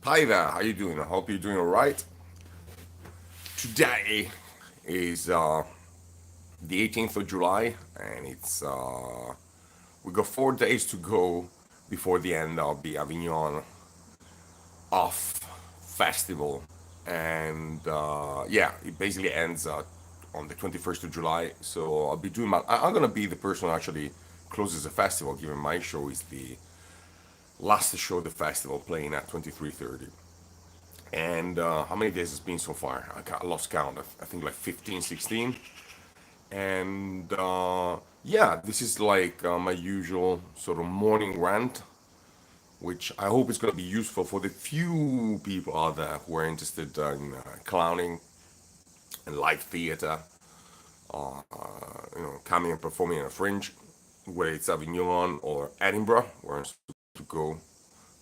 Hi there, how you doing? I hope you're doing all right. Today is the 18th of July, and it's we got 4 days to go before the end of the Avignon off festival, and yeah, it basically ends on the 21st of July. So I'll be doing I'm gonna be the person who actually closes the festival, given my show is the last show of the festival, playing at 23:30. And how many days it's been so far? I lost count. I think like 15, 16. And yeah, this is like my usual sort of morning rant, which I hope is going to be useful for the few people out there who are interested in clowning and live theater, coming and performing in a fringe, whether it's Avignon or Edinburgh, where I'm supposed to go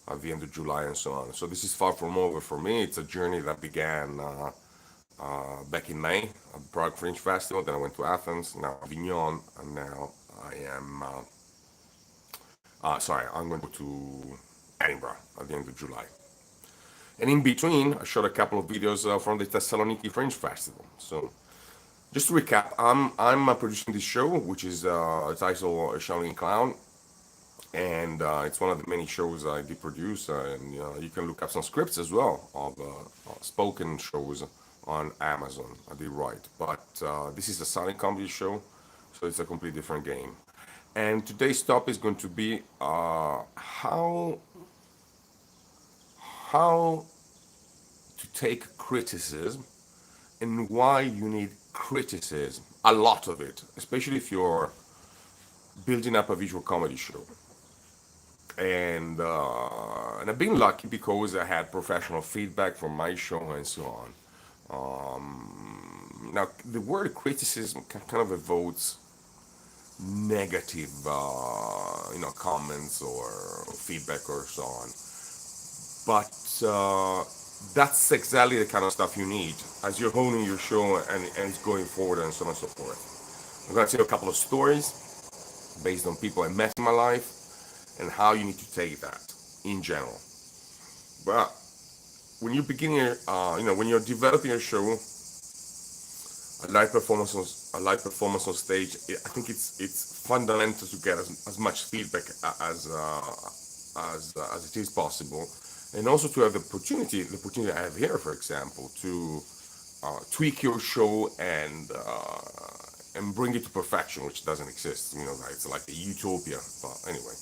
at the end of July and so on. So this is far from over for me. It's a journey that began back in May at the Prague Fringe Festival. Then I went to Athens, now Avignon, and now I am. Sorry, I'm going to go to Edinburgh at the end of July. And in between, I shot a couple of videos from the Thessaloniki Fringe Festival. So just to recap, I'm producing this show, which is titled Shaolin Clown, and it's one of the many shows I did produce. And you can look up some scripts as well of spoken shows on Amazon. I did write, but this is a silent comedy show, so it's a completely different game. And today's topic is going to be how to take criticism and why you need criticism, a lot of it, especially if you're building up a visual comedy show. And I've been lucky because I had professional feedback from my show and so on. Now, the word criticism kind of evokes negative, comments or feedback or so on. But that's exactly the kind of stuff you need as you're honing your show and it's going forward and so on and so forth. I'm going to tell you a couple of stories based on people I met in my life and how you need to take that in general. But when you're beginning, when you're developing a show, a live performance on stage, I think it's fundamental to get as much feedback as it is possible, and also to have the opportunity I have here, for example, to tweak your show and bring it to perfection, which doesn't exist. It's like a utopia. But anyway,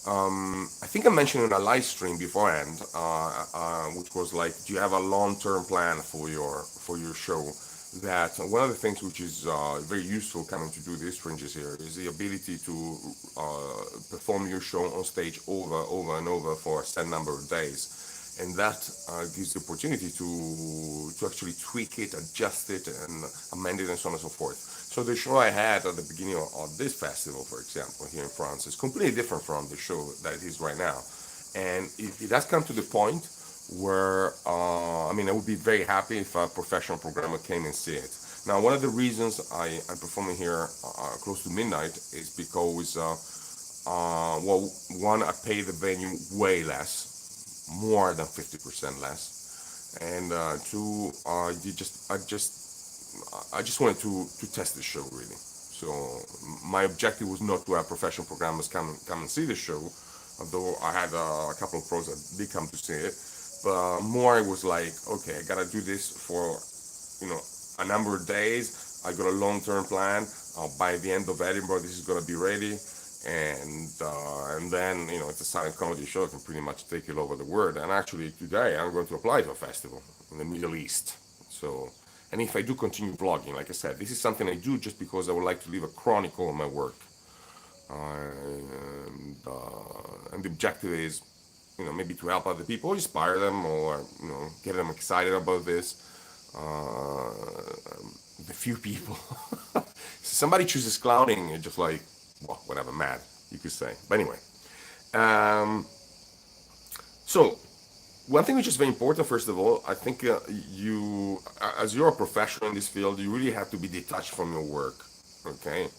I think I mentioned in a live stream beforehand, which was like, do you have a long-term plan for your show? That one of the things which is very useful coming to do these fringes here is the ability to perform your show on stage over and over for a set number of days, and that gives the opportunity to actually tweak it, adjust it, and amend it, and so on and so forth. So the show I had at the beginning of this festival, for example, here in France, is completely different from the show that it is right now, and it has come to the point where I would be very happy if a professional programmer came and see it. Now, one of the reasons I'm performing here close to midnight is because, well, one, I pay the venue way less, more than 50% less, and two, I just wanted to test the show really. So my objective was not to have professional programmers come and see the show, although I had a couple of pros that did come to see it. But more it was like, okay, I gotta do this for, a number of days. I got a long-term plan. By the end of Edinburgh, this is gonna be ready, and then it's a silent comedy show. I can pretty much take it over the world. And actually, today I'm going to apply to a festival in the Middle East. So, and if I do continue vlogging, like I said, this is something I do just because I would like to leave a chronicle of my work, and the objective is maybe to help other people, inspire them, or get them excited about this. Uh, the few people, somebody chooses clowning, you're just like, well, whatever, mad, you could say. But anyway, um, so one thing which is very important, first of all, I think as you're a professional in this field, you really have to be detached from your work. Okay,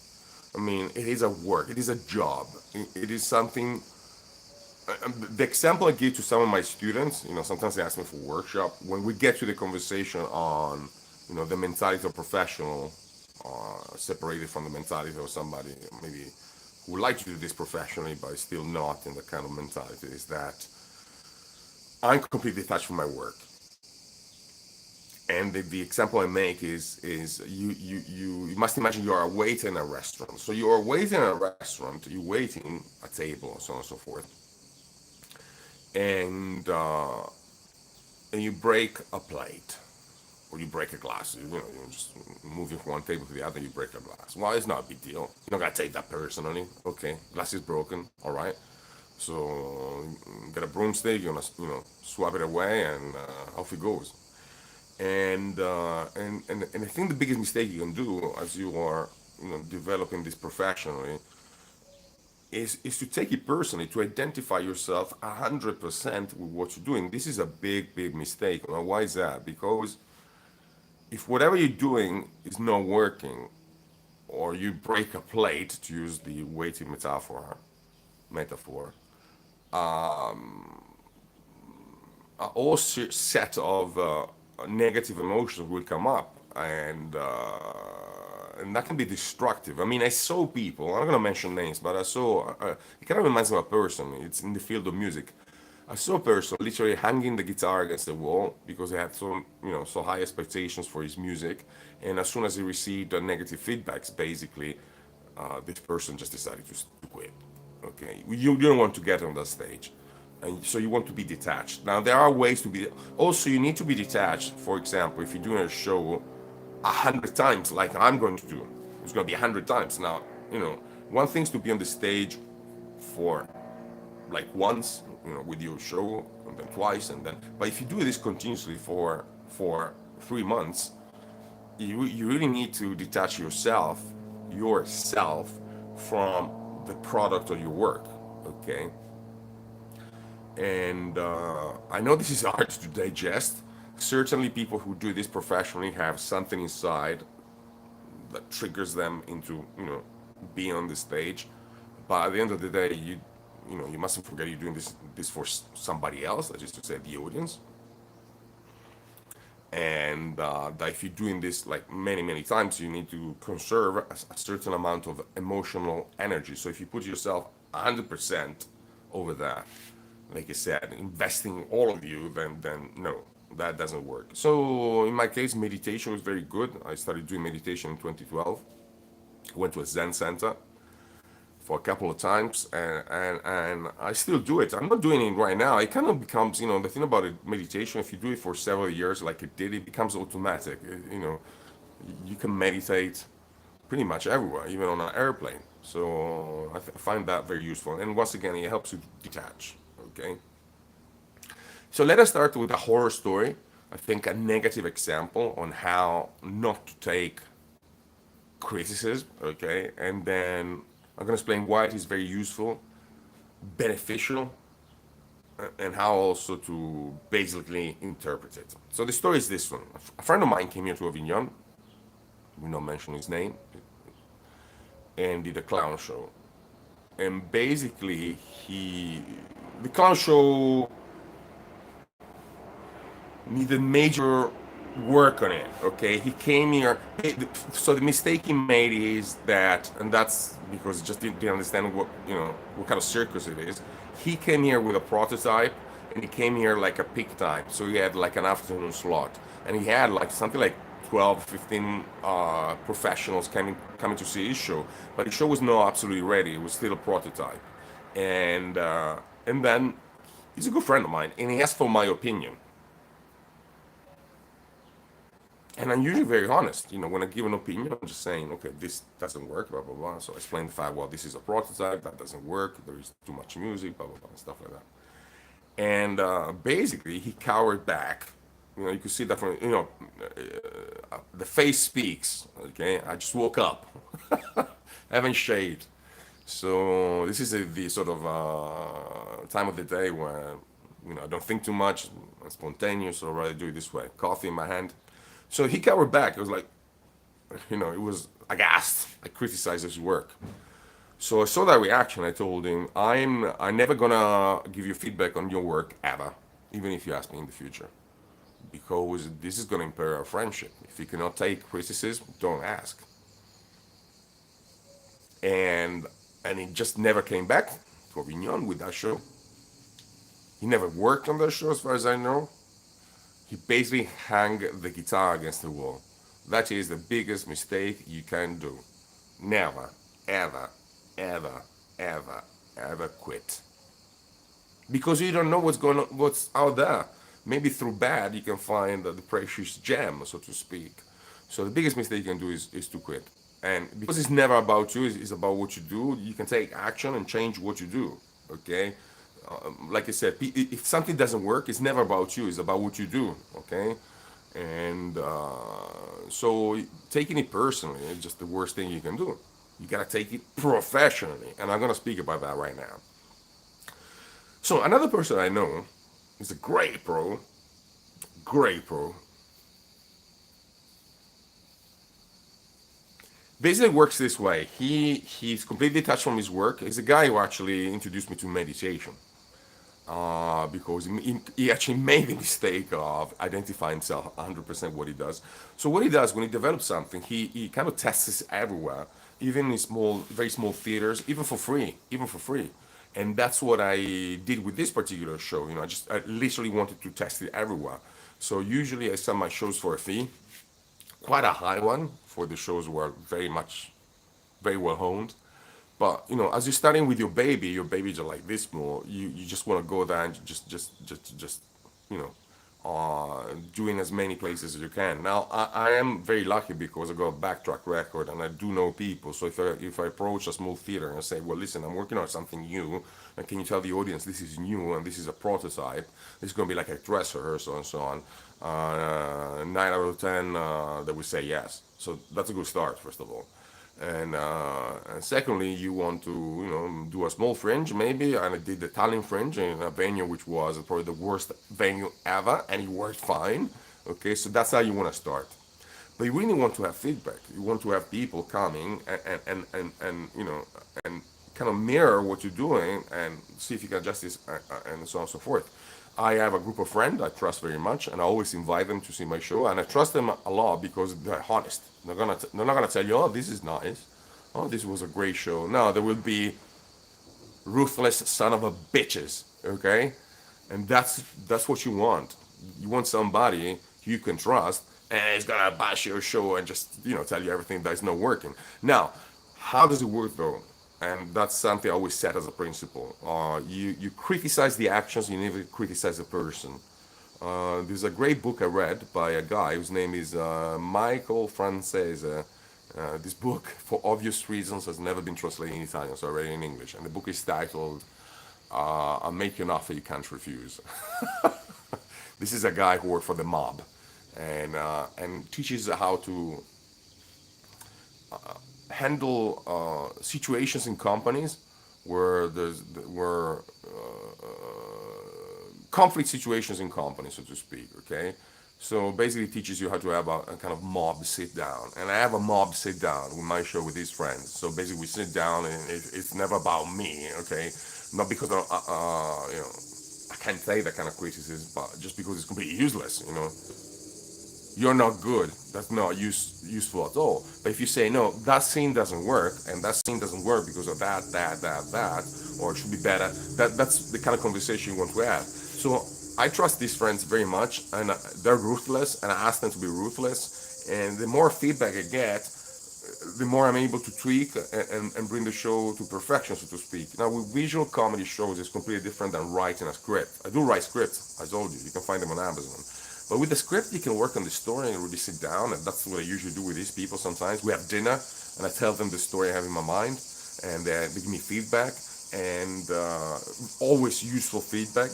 I mean, it is a work, it is a job, it is something The example I give to some of my students, sometimes they ask me for workshop. When we get to the conversation on, the mentality of professional, separated from the mentality of somebody maybe who would like to do this professionally but is still not in the kind of mentality, is that I'm completely detached from my work. And the example I make is you must imagine you are a waiter in a restaurant. So you are waiting in a restaurant, you're waiting a table, so on and so forth, and you break a plate or you break a glass. You're just moving from one table to the other. You break a glass. Well, it's not a big deal. You're not gonna take that personally. Okay, glass is broken. All right. So get a broomstick. You're gonna swab it away, and off it goes. And I think the biggest mistake you can do as you are developing this professionally is to take it personally, to identify yourself 100% with what you're doing. This is a big mistake. Now, why is that? Because if whatever you're doing is not working, or you break a plate, to use the weighting metaphor, a whole set of negative emotions will come up, and that can be destructive. I mean, I saw people. I'm not gonna mention names, but I saw. It kind of reminds me of a person. It's in the field of music. I saw a person literally hanging the guitar against the wall because he had so high expectations for his music, and as soon as he received negative feedbacks, basically, this person just decided to quit. Okay, you don't want to get on that stage, and so you want to be detached. Now there are ways to be. Also, you need to be detached. For example, if you're doing a show 100 times, like I'm going to do, it's going to be 100 times. Now, one thing is to be on the stage for like once, with your show, and then twice, and then. But if you do this continuously for 3 months, you really need to detach yourself from the product of your work. Okay, and I know this is hard to digest. Certainly, people who do this professionally have something inside that triggers them into being on the stage. But at the end of the day, you mustn't forget you're doing this for somebody else. That is to say, the audience. And that if you're doing this like many times, you need to conserve a certain amount of emotional energy. So if you put yourself 100% over that, like I said, investing all of you, then no, that doesn't work. So in my case, meditation was very good. I started doing meditation in 2012. Went to a Zen center for a couple of times, and I still do it. I'm not doing it right now. It kind of becomes, the thing about it, meditation, if you do it for several years like it did, it becomes automatic. You can meditate pretty much everywhere, even on an airplane. So I find that very useful. And once again, it helps you detach. Okay. So let us start with a horror story. I think a negative example on how not to take criticism. Okay. And then I'm going to explain why it is very useful, beneficial, and how also to basically interpret it. So the story is this one. A friend of mine came here to Avignon, we not mention his name, and did a clown show. And basically, the clown show needed major work on it. Okay, he came here. So the mistake he made is that, and that's because he just didn't understand what kind of circus it is. He came here with a prototype, and he came here like a peak time. So he had like an afternoon slot, and he had like something like 12, 15 professionals coming to see his show. But the show was not absolutely ready. It was still a prototype, and then he's a good friend of mine, and he asked for my opinion. And I'm usually very honest. When I give an opinion, I'm just saying, okay, this doesn't work, blah, blah, blah. So I explain the fact, well, this is a prototype, that doesn't work, there is too much music, blah, blah, blah, stuff like that. And basically, he cowered back. You could see that from, the face speaks, okay? I just woke up, haven't shaved. So this is the sort of time of the day where, I don't think too much, I'm spontaneous, so I'd rather do it this way. Coffee in my hand. So he covered back. It was like, it was aghast. I criticized his work. So I saw that reaction. I told him, I'm never gonna give you feedback on your work ever, even if you ask me in the future, because this is gonna impair our friendship. If you cannot take criticism, don't ask. And and he just never came back to Avignon with that show. He never worked on that show, as far as I know. He basically hung the guitar against the wall. That is the biggest mistake you can do. Never, ever, ever, ever, ever quit. Because you don't know what's out there. Maybe through bad you can find the precious gem, so to speak. So the biggest mistake you can do is to quit. And because it's never about you, it's about what you do. You can take action and change what you do. Okay, like I said, if something doesn't work, it's never about you. It's about what you do. Okay, and so taking it personally is just the worst thing you can do. You gotta take it professionally, and I'm gonna speak about that right now. So another person I know is a great pro. Basically works this way. He's completely detached from his work. He's a guy who actually introduced me to meditation. Because he actually made the mistake of identifying himself 100% what he does. So what he does when he develops something, he kind of tests this everywhere, even in small, very small theaters, even for free. And that's what I did with this particular show. I literally wanted to test it everywhere. So usually I sell my shows for a fee, quite a high one for the shows were very well honed. But as you're starting with your babies are like this small. You just want to go there and just you know, doing as many places as you can. Now I am very lucky because I got a backtrack record and I do know people. So if I approach a small theater and I say, well, listen, I'm working on something new, and can you tell the audience this is new and this is a prototype? This is going to be like a dress rehearsal and so on. 9 out of 10, they will say yes. So that's a good start, first of all. And secondly, you want to do a small fringe maybe, and I did the Italian fringe in a venue which was probably the worst venue ever, and it worked fine. Okay, so that's how you want to start. But you really want to have feedback. You want to have people coming and and kind of mirror what you're doing and see if you can adjust this and so on and so forth. I have a group of friends I trust very much, and I always invite them to see my show, and I trust them a lot because they're honest. They're not gonna tell you, oh, this is nice, oh, this was a great show. No, there will be ruthless son of a bitches, okay, and that's what you want. You want somebody you can trust, and he's gonna bash your show and just tell you everything that's not working. Now, how does it work though? And that's something I always set as a principle. You criticize the actions, you never criticize the person. There's a great book I read by a guy whose name is Michael Francese. This book, for obvious reasons, has never been translated in Italian, so I read it in English. And the book is titled "I'll Make You an Offer You Can't Refuse." This is a guy who worked for the mob, and teaches how to handle situations in companies where conflict situations in companies, so to speak. Okay, so basically it teaches you how to have a kind of mob sit down, and I have a mob sit down with my show with these friends. So basically we sit down, and it's never about me. Okay, not because I can't say that kind of criticism, but just because it's completely useless. You're not good. That's not useful at all. But if you say, no, that scene doesn't work, and that scene doesn't work because of that, or it should be better, that's the kind of conversation you want to have. So I trust these friends very much, and they're ruthless, and I ask them to be ruthless. And the more feedback I get, the more I'm able to tweak and bring the show to perfection, so to speak. Now, with visual comedy shows, it's completely different than writing a script. I do write scripts, I told you. You can find them on Amazon. But with the script, you can work on the story and really sit down, and that's what I usually do with these people sometimes. We have dinner, and I tell them the story I have in my mind, and they give me feedback, and always useful feedback,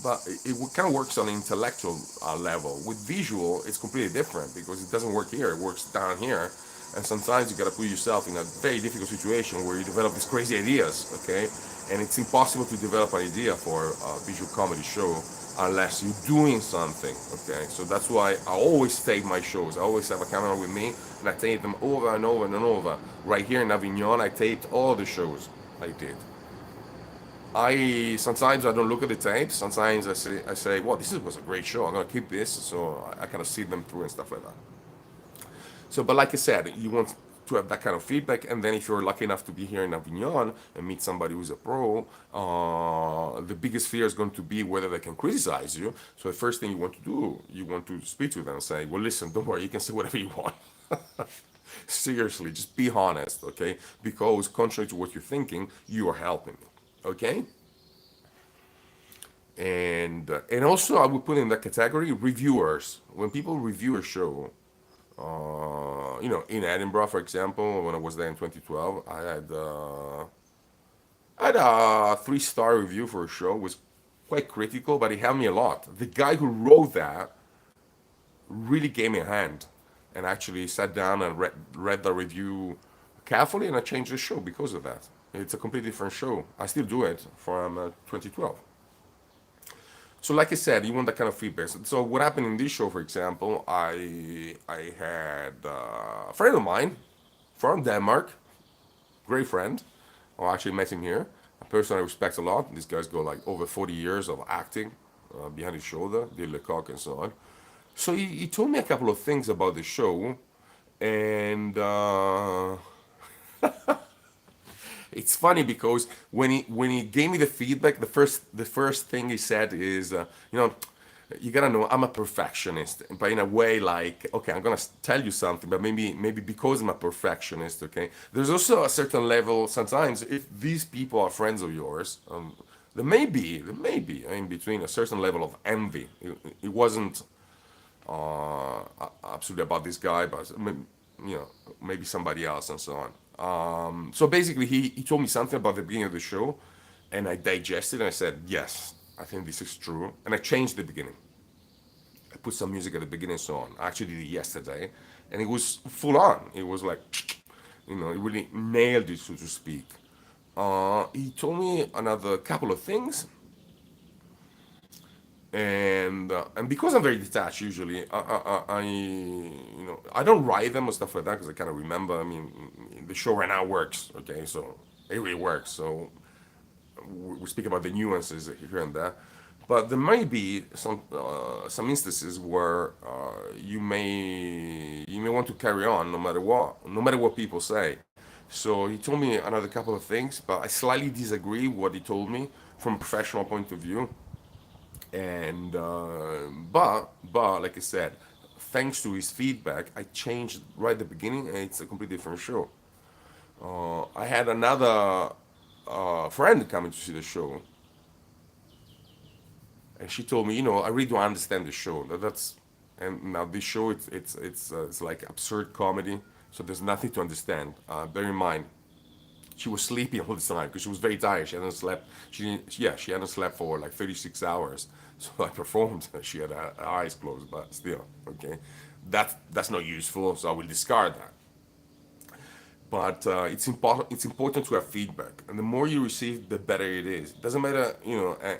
but it kind of works on an intellectual level. With visual, it's completely different, because it doesn't work here, it works down here, and sometimes you got to put yourself in a very difficult situation where you develop these crazy ideas, okay? And it's impossible to develop an idea for a visual comedy show unless you're doing something. Okay, so that's why I always tape my shows. I always have a camera with me, and I tape them over and over and over. Right here in Avignon, I taped all the shows I did. I sometimes I don't look at the tapes. Sometimes I say, well, was a great show. I'm gonna keep this, so I kind of see them through and stuff like that. So, but like I said, you want to have that kind of feedback, and then if you're lucky enough to be here in Avignon and meet somebody who's a pro, the biggest fear is going to be whether they can criticize you. So the first thing you want to do, you want to speak to them and say, well, listen, don't worry, you can say whatever you want. Seriously, just be honest, okay? Because contrary to what you're thinking, you are helping me, okay? And also I would put in that category reviewers. When people review a show, in Edinburgh, for example, when I was there in 2012, I had a three-star review for a show. It was quite critical, but it helped me a lot. The guy who wrote that really gave me a hand, and actually sat down and read the review carefully, and I changed the show because of that. It's a completely different show. I still do it from 2012. So, like I said, you want that kind of feedback. So, what happened in this show, for example, I had a friend of mine from Denmark, great friend. I actually met him here. A person I respect a lot. These guys go like over 40 years of acting behind his shoulder, did Lecoq and so on. So he told me a couple of things about the show, and it's funny because when he gave me the feedback, the first thing he said is, you gotta know I'm a perfectionist, but in a way like, okay, I'm gonna tell you something, but maybe because I'm a perfectionist, okay. There's also a certain level. Sometimes if these people are friends of yours, there may be in between a certain level of envy. It wasn't absolutely about this guy, but maybe somebody else and so on. So basically, he told me something about the beginning of the show, and I digested and I said, yes, I think this is true. And I changed the beginning. I put some music at the beginning and so on. I actually did it yesterday, and it was full on. It was like, it really nailed it, so to speak. He told me another couple of things, and because I'm very detached usually, I don't write them or stuff like that because I kind of remember. I mean, the show right now works, okay, so it really works. So we speak about the nuances here and there, but there may be some instances where you may want to carry on no matter what people say. So he told me another couple of things, but I slightly disagree with what he told me from a professional point of view. And but like I said, thanks to his feedback, I changed right at the beginning, and it's a completely different show. I had another friend coming to see the show, and she told me, I really don't understand the show. And now this show, it's like absurd comedy, so there's nothing to understand. Bear in mind, she was sleeping all the time because she was very tired. She hadn't slept. She hadn't slept for like 36 hours. So I performed. She had her eyes closed, but still, okay. That's not useful, so I will discard that. But it's important. It's important to have feedback, and the more you receive, the better it is. It doesn't matter,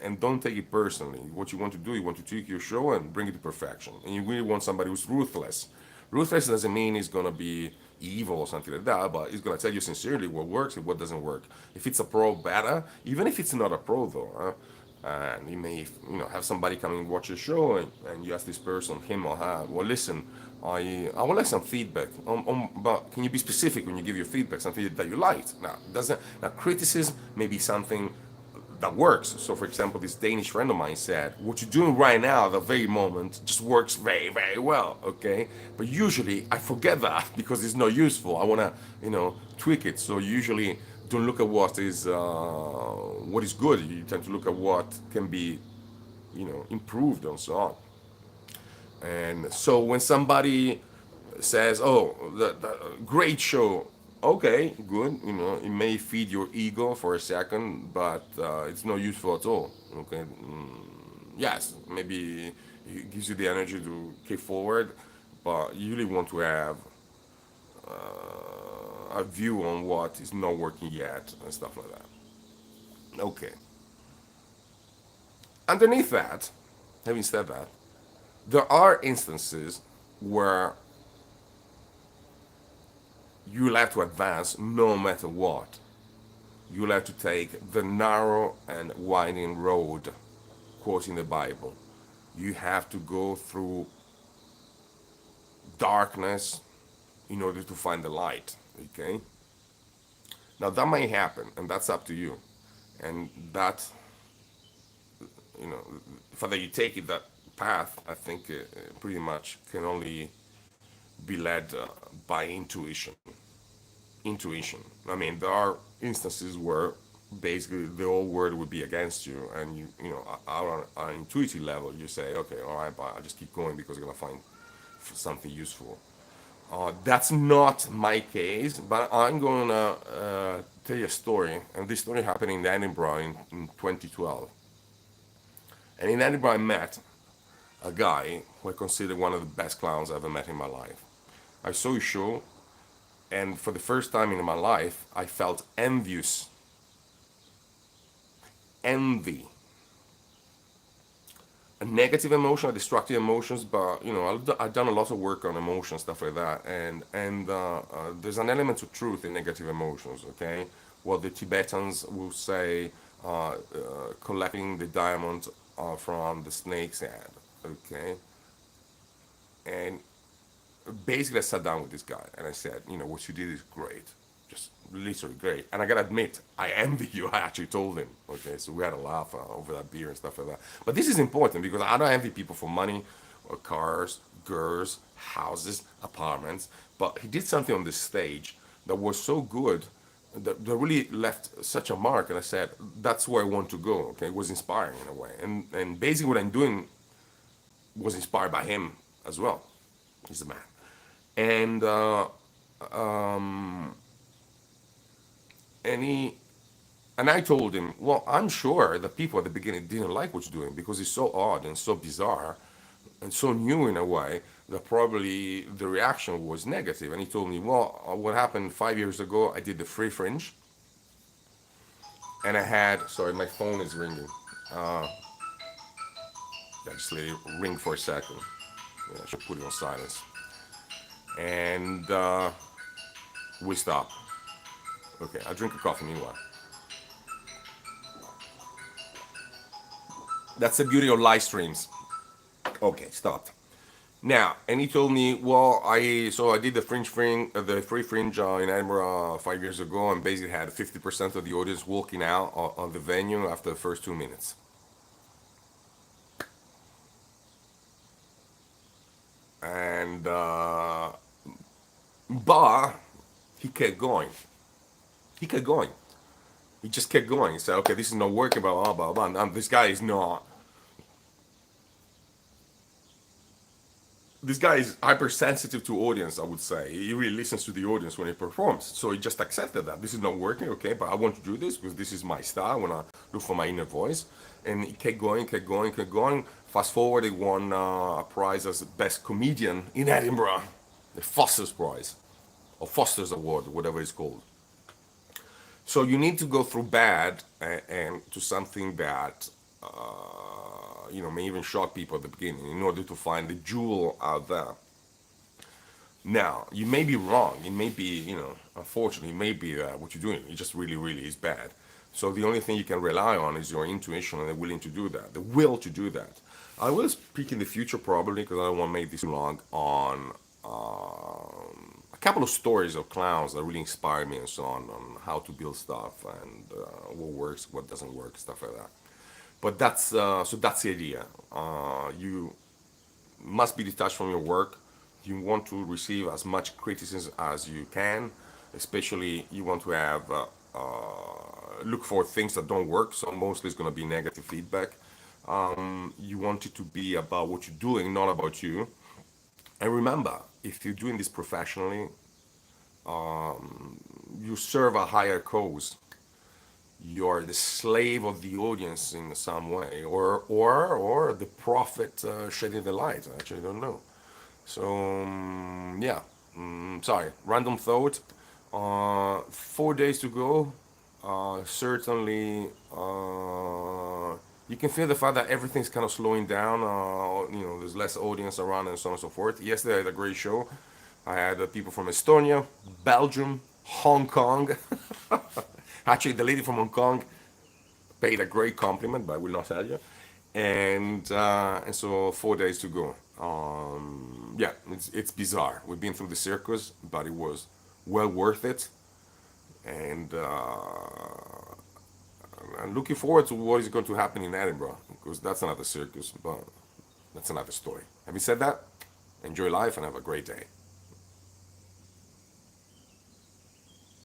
and don't take it personally. What you want to do, you want to tweak your show and bring it to perfection, and you really want somebody who's ruthless. Ruthless doesn't mean he's gonna be evil or something like that, but he's gonna tell you sincerely what works and what doesn't work. If it's a pro, better. Even if it's not a pro, though, and you may, have somebody come and watch your show, and you ask this person, him or her, well, listen, I would like some feedback. But can you be specific when you give your feedback? Something that you liked. Now criticism may be something that works. So, for example, this Danish friend of mine said, "What you're doing right now, at the very moment, just works very, very well." Okay, but usually I forget that because it's not useful. I wanna, tweak it. So usually, don't look at what is good. You tend to look at what can be, improved and so on. And so when somebody says, "Oh, the great show," okay, good. It may feed your ego for a second, but it's not useful at all. Okay, yes, maybe it gives you the energy to keep forward, but you really want to have a view on what is not working yet and stuff like that. Okay. Underneath that, having said that, there are instances where you'll have to advance no matter what. You'll have to take the narrow and winding road, quoting the Bible. You have to go through darkness in order to find the light. Okay? Now that may happen, and that's up to you. And that, you know, whether you take it that path, I think pretty much can only be led by intuition. Intuition. I mean, there are instances where basically the whole world would be against you, and you know, out on an intuitive level, you say, okay, all right, but I'll just keep going because I'm gonna find something useful. That's not my case, but I'm gonna tell you a story, and this story happened in Edinburgh in 2012. And in Edinburgh, I met a guy who I consider one of the best clowns I ever met in my life. I saw his show, and for the first time in my life, I felt envious, envy, a negative emotion, a destructive emotions. But you know, I've done a lot of work on emotions, stuff like that, and there's an element of truth in negative emotions. Okay, what the Tibetans will say, collecting the diamond from the snake's head. Okay, and basically I sat down with this guy and I said, you know, what you did is great, just literally great. And I gotta admit, I envy you. I actually told him. Okay, so we had a laugh over that beer and stuff like that. But this is important because I don't envy people for money or cars, girls, houses, apartments. But he did something on the stage that was so good that really left such a mark. And I said, that's where I want to go. Okay, it was inspiring in a way. And basically what I'm doing was inspired by him as well. He's a man. And and he and I told him, well, I'm sure the people at the beginning didn't like what you're doing because it's so odd and so bizarre and so new in a way that probably the reaction was negative. And he told me, well, what happened 5 years ago? I did the free fringe, and I had, sorry, my phone is ringing. Yeah, just let it ring for a second. Yeah, I should put it on silence. And we stop. Okay, I'll drink a coffee meanwhile. That's the beauty of live streams. Okay, stopped. Now, and he told me, well, I did the the free fringe in Edinburgh 5 years ago, and basically had 50% of the audience walking out on the venue after the first 2 minutes. And but he kept going. He kept going. He just kept going. He said, okay, this is not working, blah blah blah blah. Now, this guy is not. This guy is hypersensitive to audience, I would say. He really listens to the audience when he performs. So he just accepted that. This is not working, okay, but I want to do this because this is my style. I want to look for my inner voice. And he kept going, kept going, kept going. Fast forward, he won a prize as best comedian in Edinburgh, the Foster's Prize, or Foster's Award, whatever it's called. So you need to go through bad and to something that you know, may even shock people at the beginning in order to find the jewel out there. Now, you may be wrong. It may be, you know, unfortunately, it may be what you're doing. It just really, really is bad. So the only thing you can rely on is your intuition and the willing to do that, the will to do that. I will speak in the future probably because I don't want to make this too long on a couple of stories of clowns that really inspire me and so on how to build stuff and what works, what doesn't work, stuff like that. But that's the idea. You must be detached from your work. You want to receive as much criticism as you can, especially you want to have look for things that don't work. So mostly it's going to be negative feedback. You want it to be about what you're doing, not about you. And remember, if you're doing this professionally, you serve a higher cause. You're the slave of the audience in some way, or the prophet shedding the light. I actually don't know. So yeah, sorry. Random thought. 4 days to go. Certainly, you can feel the fact that everything's kind of slowing down. There's less audience around and so on and so forth. Yesterday I had a great show. I had people from Estonia, Belgium, Hong Kong. Actually, the lady from Hong Kong paid a great compliment, but I will not tell you. And so 4 days to go. Yeah, it's bizarre. We've been through the circus, but it was well worth it. And I'm looking forward to what is going to happen in Edinburgh because that's another circus, but that's another story. Having said that, enjoy life and have a great day.